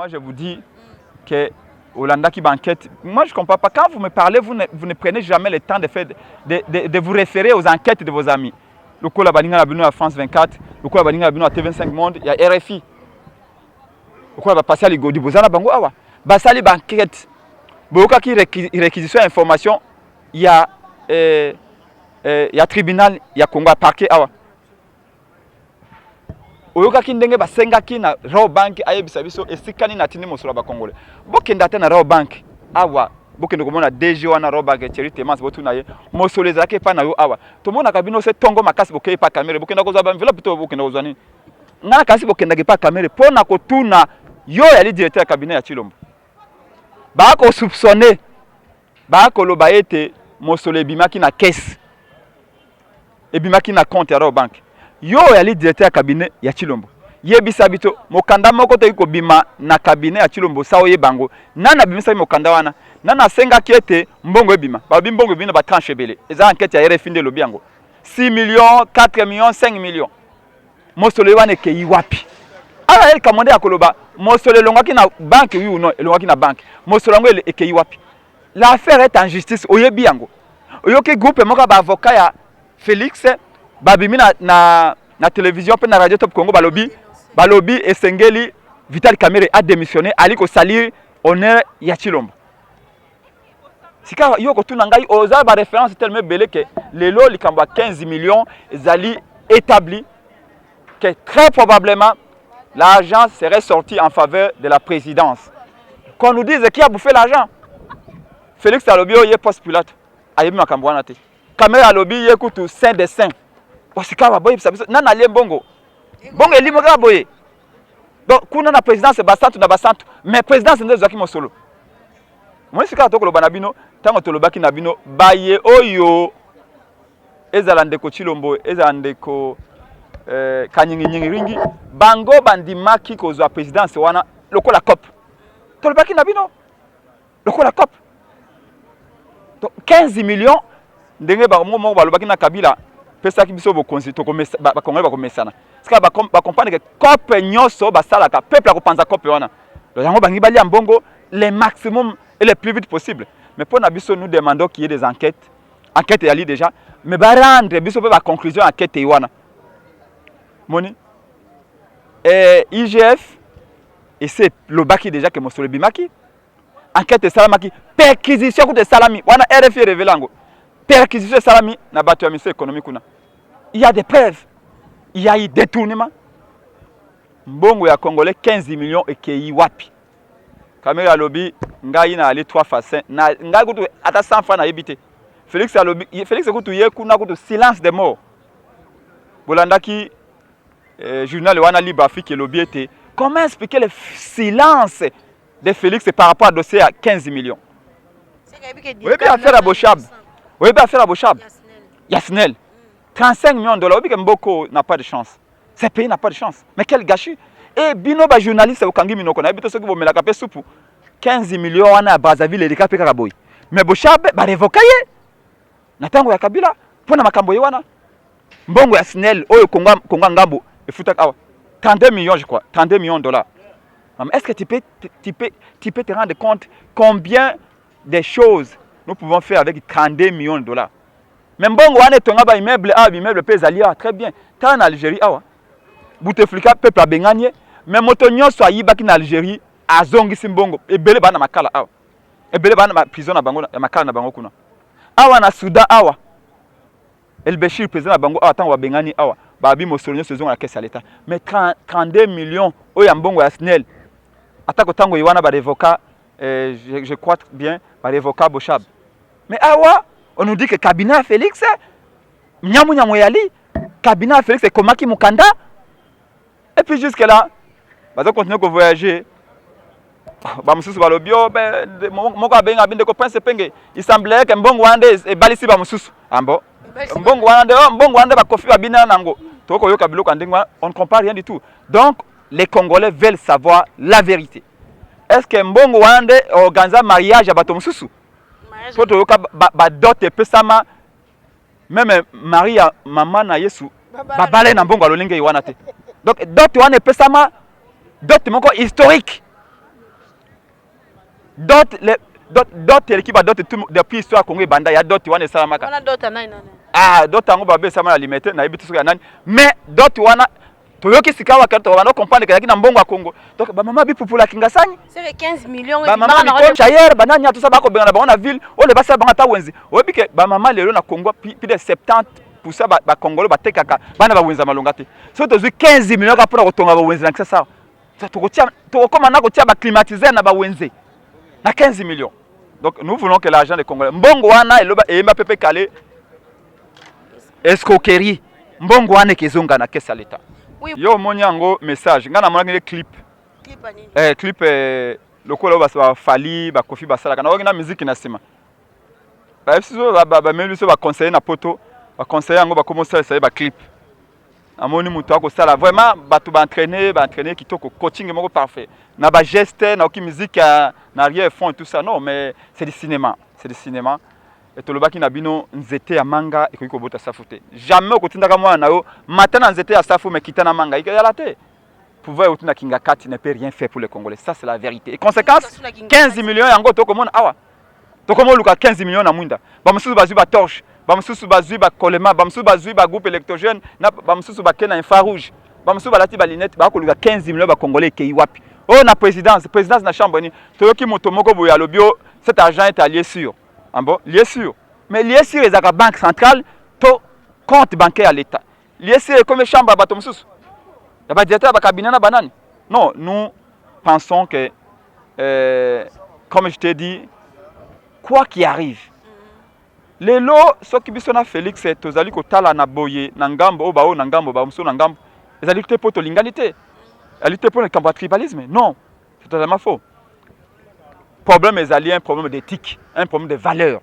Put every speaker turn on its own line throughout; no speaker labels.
je vous dis que Hollanda qui banquette, moi je ne comprends pas. Quand vous me parlez, vous ne prenez jamais le temps de vous référer aux enquêtes de vos amis. Le coup la baninga la bino à France 24, le coup la baninga la bino à TV5 Monde, il y a RFI. Le coup la passer à l'Igodi Bozana Bango Awa. Basali banquette. Boka qui réquisition information, il y a tribunal, il y a Congo parquet Awa. Oyoka ki ndenge basenga ki na Raw Bank ayebisa biso esikani na tini mosolo ba Congolais. Bokenda te na Raw Bank awa bokende komona DG wana Raw Bank Charity Mans botuna ye mosolo ezake pa na yo awa. Tomona kabino se tongo makasi bokei pa kamera bokenda kozwa ba enveloppe to bokenda kozwa nini. Ngana kasi bokenda ke pa kamera pona kotuna yo yali directeur ya cabinet ya Chilombo. Ba ko soupçonner ba ko loba ete mosolo ebimaki na caisse. Ebimaki na compte ya Raw Bank. Yo yali directeur ya cabinet ya Chilombo. Yebisa bito mokanda moko te ko bima na cabinet ya Chilombo sao yebango. Nana bimisa mokanda wana. Nana senga kiete mbongo ebima. Ba bimbongo bina ba tranche belé. Eza enquête ya RFI nde lobi yango. 6 millions, 4 millions, 5 millions. Mosolo wana ke yiwapi. Ala el kamande akoloba mosolo longaki na banque oui ou non, elongaki na banque. Mosolo ngo ke yiwapi. L'affaire est en justice oyebi yango. Oyoki groupe moko ba avocat ya Félix babimi na télévision pe na radio Top Congo balobi esengeli Vital Kamerhe a démissionné ali ko salir honneur ya Chilombo. Sika yoko tuna ngai oza ba référence tellement belé que lelo likamba 15 millions ezali établi que très probablement l'argent serait sorti en faveur de la présidence. Qu'on nous dise qui a bouffé l'argent. Félix Alobio yé post pilote ayebi makambo wana te. Kamerhe alobi yé kutu saint de saint. Osika boye bisabiso nana lie bongo bongo elimo ka boye donc kuna na présidence basantu na basantu mais présidence ndezo zaki mosolo moi sika to koloba na bino tango tolobaki na bino baye oyo ezala ndeko Chilombo ezala ndeko kanyingi ringi bango bandimaki kozwa présidence wana lokola COP tolobaki na bino lokola COP donc 15 millions ndenge ba mo balobaki na Kabila pesa ki biso bokonzi to komesa ba Congolais ba komesana sika ba comprendre que COP nyoso ba salaka peuple ko panza COP wana donc yango bangi bali ambongo le maximum et le plus vite possible mais pour na biso nous demandons qu'il y ait des enquêtes yali déjà mais ba rendre biso ba conclusion enquête wana moni IGF et c'est le baki déjà que mosolo bimaki enquête salamaki perquisition ko de salami wana RFI révélango perquisition salami na bato ya ministère économique kuna. Il y a des preuves. Il y a eu détournement. Mbongo ya Congolais 15 millions et qui wapi. Kamerhe alobi ngai na ali 3 fois 5 na ngai kutu ata 100 fois na yebite. Félix alobi Félix kutu ye kuna kutu silence de mort. Bolandaki journal wana Libre Afrique lobi ete comment expliquer le silence de Félix par rapport à dossier à 15 millions. Oui, bien affaire à Bochab. Oui, bien affaire à Bochab. Yasnel. 35 millions de dollars. Oui, Mboko n'a pas de chance. Ce pays n'a pas de chance. Mais quel gâchis. Et bino ba journaliste au Kangi Minoko. Na bito soki bo melaka pe supu. 15 millions wana Brazzaville et Kapeka Kaboy. Mais Bochab ba revocaye. Na tango ya Kabila pona makambo wana. Mbongo ya Snell oyo Kongo ngambo e futaka awa. 32 millions je crois. 32 millions de dollars. Mais est-ce que tu peux te rendre compte combien de choses nous pouvons faire avec 32 millions de dollars. Même bon, on est tombé immeuble, immeuble pèse alia très bien. Tant en Algérie, Bouteflika peuple a bengagné. Mais motonyo soit yibaki en Algérie, a zongi simbongo. Et belé bana makala awa. Et belé bana prison na bango, makala na bango kuna. Awa na Soudan awa. El Béchir président na bango awa tant wa bengani awa. Babi mosolonyo saison la caisse à l'État. Mais 32 millions, oyambongo ya Snell. Atako tango yiwana ba revoka, je crois bien, ba revoka Bochab. Mais awa, on nous dit que cabinet Félix, Nyamu yali, cabinet Félix est Komaki Mukanda. Et puis jusque là, on continue à voyager. Bamususu balobio, moko abenga binde ko prince penge. Il semblait que mbongo wande e balisi bamususu. Ambo. Mbongo wande ba kofi babina nango. Toko yoka biloko ndengwa, on ne comprend rien du tout. Donc les Congolais veulent savoir la vérité. Est-ce que mbongo wande organise mariage à bato mususu? Poto yoka ba dot e pesama même Maria maman na Yesu ba balé na mbongo alolenge yiwana te. Donc dot wana e pesama dot moko historique. d'autres l'équipe a d'autres tout depuis histoire Congo banda ya d'autres wana salamaka
wana d'autres nani
d'autres ngo babe sama la limite na ibitu suka nani mais d'autres wana toyoki sikawa kato wana comprendre que na mbongo ya Congo donc ba mama bipupula kingasani
c'est 15 millions
ba mama na chayer bananya tout ça ba ko benga na bango na ville o le basa banga ta wenzi obike ba mama lelo na Congo plus de 70% ba Congolais ba tekaka bana ba wenza malonga te so to 15 millions ka pona ko tonga ba wenzi na kisa to komana ko tia ba climatiser na ba wenzi na 15 millions. Donc nous voulons que l'argent des Congolais. Mbongo wana eloba ema pepe kale escroquerie. Mbongo wana kezonga na kesa l'État. Oui. Yo monyango message. Ngana mwana clip.
Clip ani.
Clip lokola ba fali ba kofi ba sala kana ngina musique na sima. Ba FCO ba melu so ba conseiller na poto. Ba conseiller ngo ba commencer ça ba clip. Amoni mutu ako sala vraiment batu ba entraîner kitoko coaching moko parfait. Na ba geste na aucune musique na rien fond et tout ça non mais c'est du cinéma et to lobaki na bino nzete ya manga ekoki kobota safu te jamais okotindaka mwana na yo matin na nzete ya safu mais kitana manga ikala te pouvoir otina kinga kati ne peut rien faire pour les Congolais, ça c'est la vérité et conséquence 15 millions yango to komona awa to komo luka 15 millions na mwinda ba mususu bazui ba torche ba mususu bazui ba kolema ba mususu bazui ba groupe électrogène na ba mususu ba kena infrarouge ba mususu balati ba lunette ba ko luka 15 millions ba Congolais kei wapi. Oh, la présidence na chambre ni. Toyoki motomoko boya lobio, cet argent est lié sûr. Ah bon, lié sûr. Mais lié sûr les la banque centrale, to compte bancaire à l'État. Lié sûr comme chambre ba tomsus. Ya ba directeur ba cabinet na banane. Non, nous pensons que comme je t'ai dit, quoi qu'il arrive. Les lots soki biso na Félix tozali ko tala na boye na ngambo o ba o na ngambo ba muso na ngambo. Ezali te poto lingalité. Elle était pour le camp tribalisme. Non, c'est totalement faux. Problème est allié un problème d'éthique, un problème de valeur.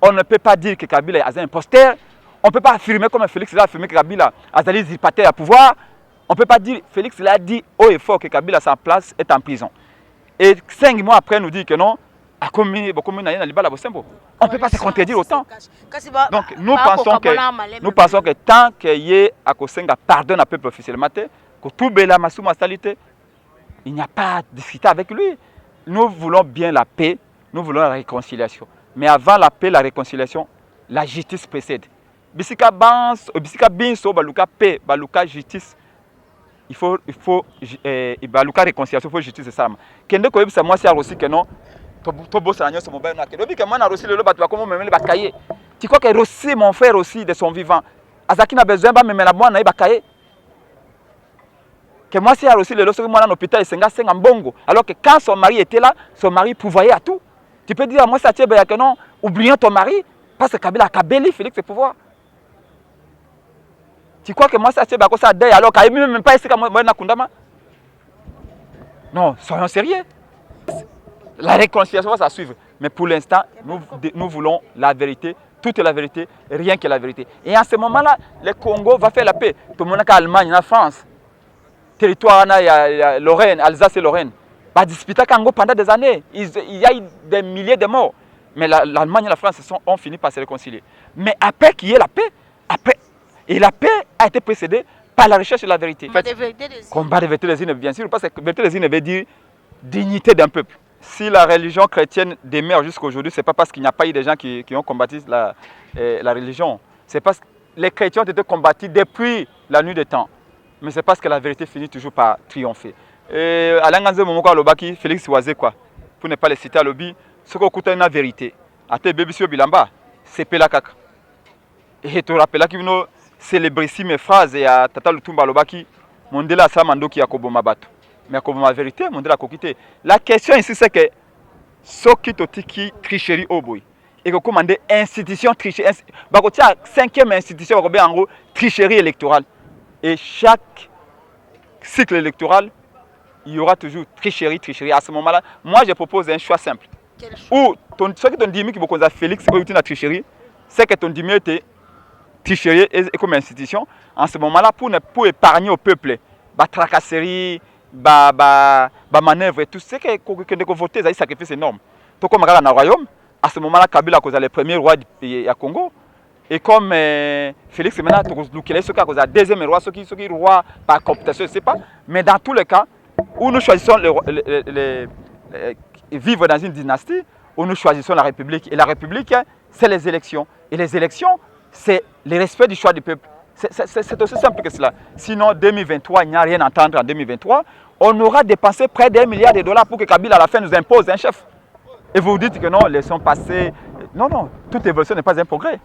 On ne peut pas dire que Kabila est un imposteur. On ne peut pas affirmer comme Félix l'a affirmé que Kabila a un usurpateur à pouvoir. On ne peut pas dire, Félix l'a dit haut et fort que Kabila, sa place, est en prison. Et 5 mois après, nous dit que non, on ne peut pas se contredire autant. Donc nous pensons que tant qu'il y ait à Kosenga pardonne un peuple officiellement, que tout bela masuma salité, il n'y a pas à discuter avec lui. Nous voulons bien la paix, nous voulons la réconciliation. Mais avant la paix, la réconciliation, la justice précède. Bisika binso baluka paix, baluka justice. Il faut baluka réconciliation, il faut justice ça. Kende ko yebisa moi c'est aussi que non. To bossa nyo so mobile na kedo bi que moi na aussi le bato ba komo memele ba kaye. Tu crois que Rossi mon frère aussi de son vivant. Azaki na besoin ba memela moi na ba kaye. Que moi, c'est aussi le lorsque moi dans l'hôpital, c'est un bongo. Alors que quand son mari était là, son mari pourvoyait à tout. Tu peux dire à moi, ça tient que non, oublions ton mari, parce que Kabila a Kabeli, Félix, c'est pouvoir. Tu crois que moi, ça tient que ça deuil, alors qu'il même pas ici, moi, Kundama. Non, soyons sérieux. La réconciliation va ça suivre. Mais pour l'instant, nous voulons la vérité, toute la vérité, rien que la vérité. Et en ce moment-là, le Congo va faire la paix. Tout le monde en Allemagne, en France. Territoire, il y a Lorraine, Alsace et Lorraine. Bah, disputé pendant des années. Il y a eu des milliers de morts. Mais l'Allemagne et la France ont fini par se réconcilier. Mais après qu'il y ait la paix, et la paix a été précédée par la recherche de la vérité. Combat de vérité des îles, bien sûr, parce que vérité des îles veut dire dignité d'un peuple. Si la religion chrétienne demeure jusqu'à aujourd'hui, ce n'est pas parce qu'il n'y a pas eu des gens qui ont combattu la religion. C'est parce que les chrétiens ont été combattus depuis la nuit des temps. Mais c'est parce que la vérité finit toujours par triompher. Et Alain Ganze Momoko Alobaki, Félix Oisé, quoi, pour ne pas les citer à l'obi, ce qu'on coûte une vérité. À tes bébés sur Bilamba, c'est Pelakaka. Et tu rappelles qu'il y a célébrissime phrase et à Tata Lutumba Alobaki, Mondela Samando qui a Koboma Bato. Mais Koboma vérité, Mondela Kokite. La question ici, c'est que ce qui totiki tricherie au boy. Et que commander institution tricherie. Bakotia 5e institution, en gros, tricherie électorale. Et chaque cycle électoral, il y aura toujours tricherie. À ce moment-là, moi je propose un choix simple. Ou ce que ton dimi qui est Félix ou une tricherie, c'est que ton dimi était tricherie comme institution. En ce moment-là, pour épargner au peuple, la tracasserie, la manœuvre et tout, c'est que voter, ça sacrifice énorme. Donc comme dans le royaume, à ce moment-là, Kabila est le premier roi du Congo. Et comme Félix maintenant, tu es le deuxième roi, ce qui est roi par cooptation, je ne sais pas. Mais dans tous les cas, où nous choisissons vivre dans une dynastie où nous choisissons la République. Et la République, c'est les élections. Et les élections, c'est le respect du choix du peuple. C'est aussi simple que cela. Sinon, 2023, il n'y a rien à entendre en 2023. On aura dépensé près d'$1 milliard pour que Kabila à la fin nous impose un chef. Et vous dites que non, laissons passer. Non, non, toute évolution n'est pas un progrès.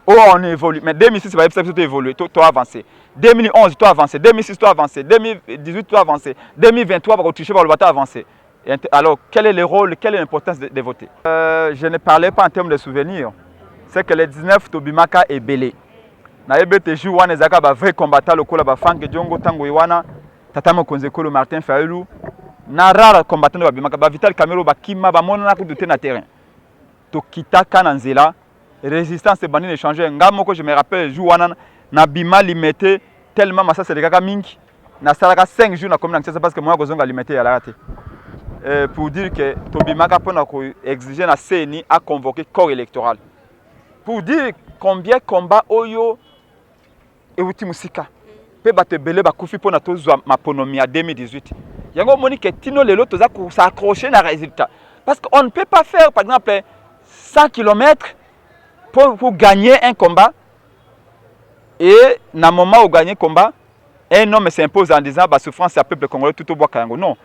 Oh, on évolue. Mais 2006, tout a évolué, tout a avancé. 2011, tout a avancé. 2006, tout a avancé. 2018, tout a avancé. 2023, on va avancé. Alors, quel est le rôle, quelle est l'importance de voter? Je ne parlais pas en termes de souvenirs. C'est que les 19, Tobimaka est belé. Na ebete jou wana ezaka ba vrai combattant lokola ba Frank Diongo tango iwana tata mokonzi kolo Martin Fayulu na rara combattant ba bimaka ba Vital Kamerhe ba kima ba mona na kuduté na terrain to kitaka na nzela résistance bandi échanger ngamoko je me rappelle jou wana na bima limité tellement massa c'est kaka mingi na salaka 5 jours na commune parce que moi kozonga limité ya la raté pour dire que Tobimaka pona ko exiger na CENI a convoqué corps électoral pour dire combien combat oyo Ewuti musika pe bato belé bakufi pona tozwa maponomi à 2018 yango moni que tino lelo toza ko s'accrocher na résultat parce qu'on ne peut pas faire par exemple 100 km pour gagner un combat et na moment où gagner combat un homme s'impose en disant bah souffrance à peuple congolais tout au bois kango non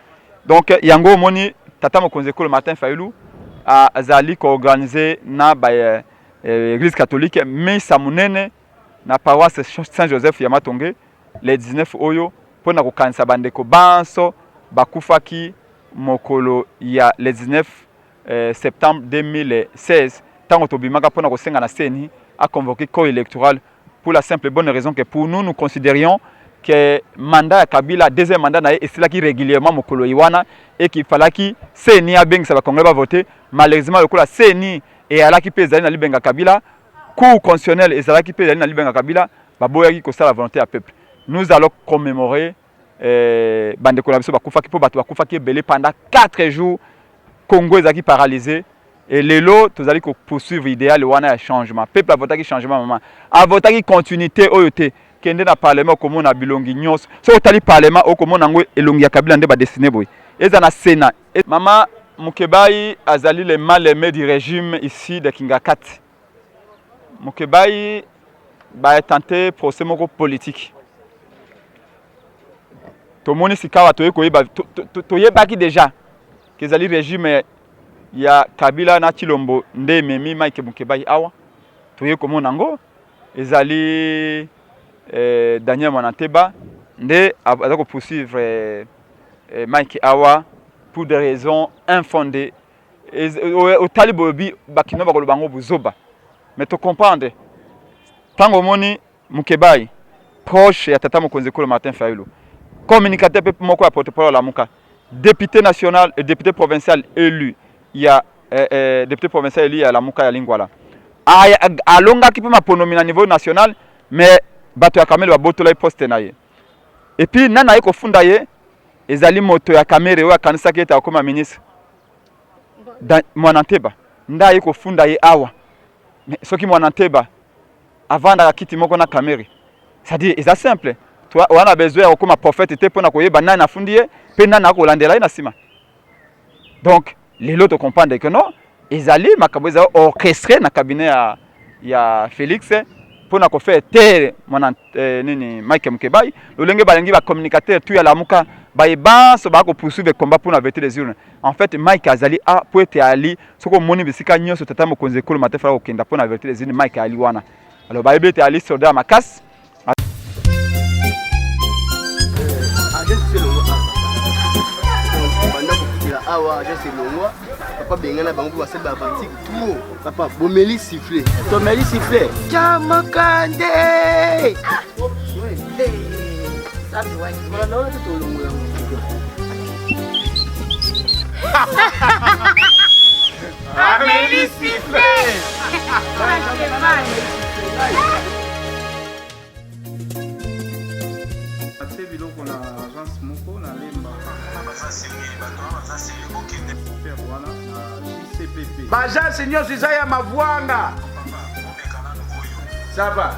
donc yango moni tata mokonzi kolo Martin Fayulu a azali ko organiser na ba église catholique mais samunene na paroisse Saint-Joseph ya Matonge les 19 oyo pona ko kanisa bandeko banso bakufaki mokolo ya les 19 septembre 2016 tango Tobimaka pona ko senga na CENI a convoqué corps électoral pour la simple et bonne raison que pour nous nous considérions que mandat ya Kabila deuxième mandat na esilaki régulièrement mokolo iwana et qu'il fallait que CENI a bengisa ba congolais ba voter malheureusement lokola CENI et alaki pe ezali na libenga Kabila Cour constitutionnel et Zalaki Pe na Libenga Kabila, baboyaki ko la volonté à peuple. Nous allons commémorer bande collaboration bakufaki po bato bakufaki belé pendant 4 jours Congo ezaki paralysé et lelo tozali ko poursuivre idéal wana ya changement. Peuple a voté changement maman. A voté continuité oyote kende na parlement comme na bilongi nyos. So tali parlement o comme nango elongi ya Kabila nde ba destiné boy. Eza na Sénat. Maman Mukebai azali le mal aimé du régime ici de Kingakat. Mukebai va tenter procès politique. Tout le monde s'y cache, tout le monde déjà que le régime ya Kabila na Chilombo nde memi Mike Mukebai awa. Tout le monde nango ezali Daniel Mananteba nde azako poursuivre Mike awa pour des raisons infondées. Au talibobi bakino bakolo bango buzoba. Mais tu comprends, tant que Mukebai, proche de Tata Mokonzi Kolo Martin Fayulu, communicateur moko porte-parole la Muka, député national et député provincial élu, il y a député provincial élu à la Muka ya Lingwala. A longa qui peut m'apponomi à niveau national, mais bato ya kamere wa boto la poste na ye. Et puis nana ko funda ye, ezali moto ya kamere wa kanisa ki eta comme ministre. Mwananteba, nda ko funda ye awa. Mais ce qui m'a enteba avant de quitter mon caméra, c'est-à-dire c'est simple. Toi, on a besoin comme un prophète était pour nous banana na fundier, penana ko landela na sima. Donc les autres comprennent que non, ils allaient makaboza orchestré na cabinet ya Félix pour nous faire terre mon nini Mike Mukebai, le lenge balengi ba communicateur tu ya la muka ba so ba ko poursuivre le combat pour nous arrêter les urnes. En fait Mike Azali a pour être ali soko moni bisika nyoso tata mokonzi kolo matefra okenda pour nous arrêter les urnes Mike Ali wana. Alors ba ebete ali soldat makas
awa je sais le moi papa bengana bango ba seba bantique tout papa bomeli siffler tomeli siffler Kamakande ça c'est ouais voilà non c'est tout le monde Amélie siffler
c'est biloko na agence moko na lemba
bagence nyonso eza ya mavwanga saba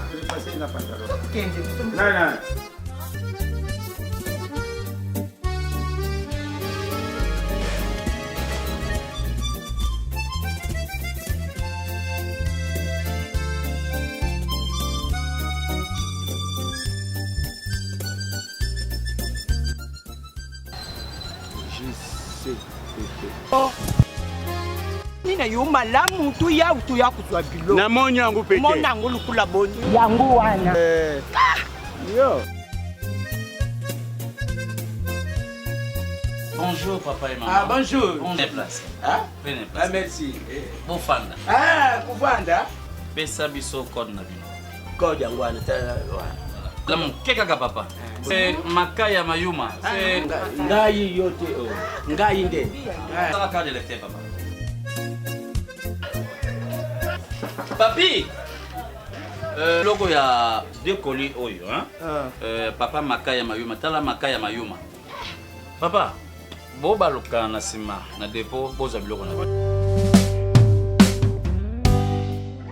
Nina yo malamu tu ya kuzwa bilo.
Na moni yangu peke.
Mona yangu lukula boni. Yangu wana.
Yo.
Bonjour papa et maman.
Ah bonjour.
Prenez place.
Ah?
Prenez place.
Ah merci.
Bofanda.
Ah, kuvanda.
Pesa biso code na bino.
Code yangu wana.
La mukeka ka papa. C'est Makaya Mayuma. C'est
Ngai yote o. Ngai nde.
ça carte de lecteur papa. Papi. Logo ya deux colis oyo hein. Papa Makaya Mayuma, tala Makaya Mayuma. Papa, bo baloka na sima na dépôt boza biloko na.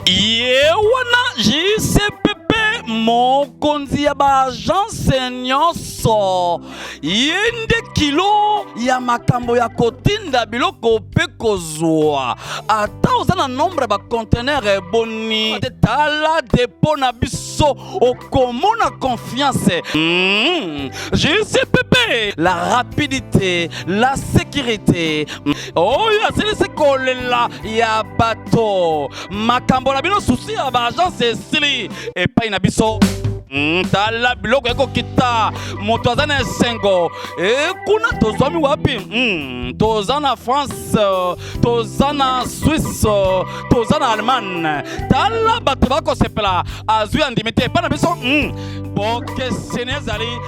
Yewana JCPP mokonzi ya ba agence nyonso yende kilo ya makambo ya kotinda biloko pe kozwa ata oza na nombre ba conteneur eboni tala dépôt na biso okomona confiance. JCPP, la rapidité, la sécurité. Oh ya c'est kolela ya bato makambo la bino souci ya ba agence sili et pas na biso. Tala biloko eko kita moto azana esengo kuna tozwami wapi tozana France tozana Suisse tozana Allemagne tala bato bakosepela azwi andimite epa na biso boke senezali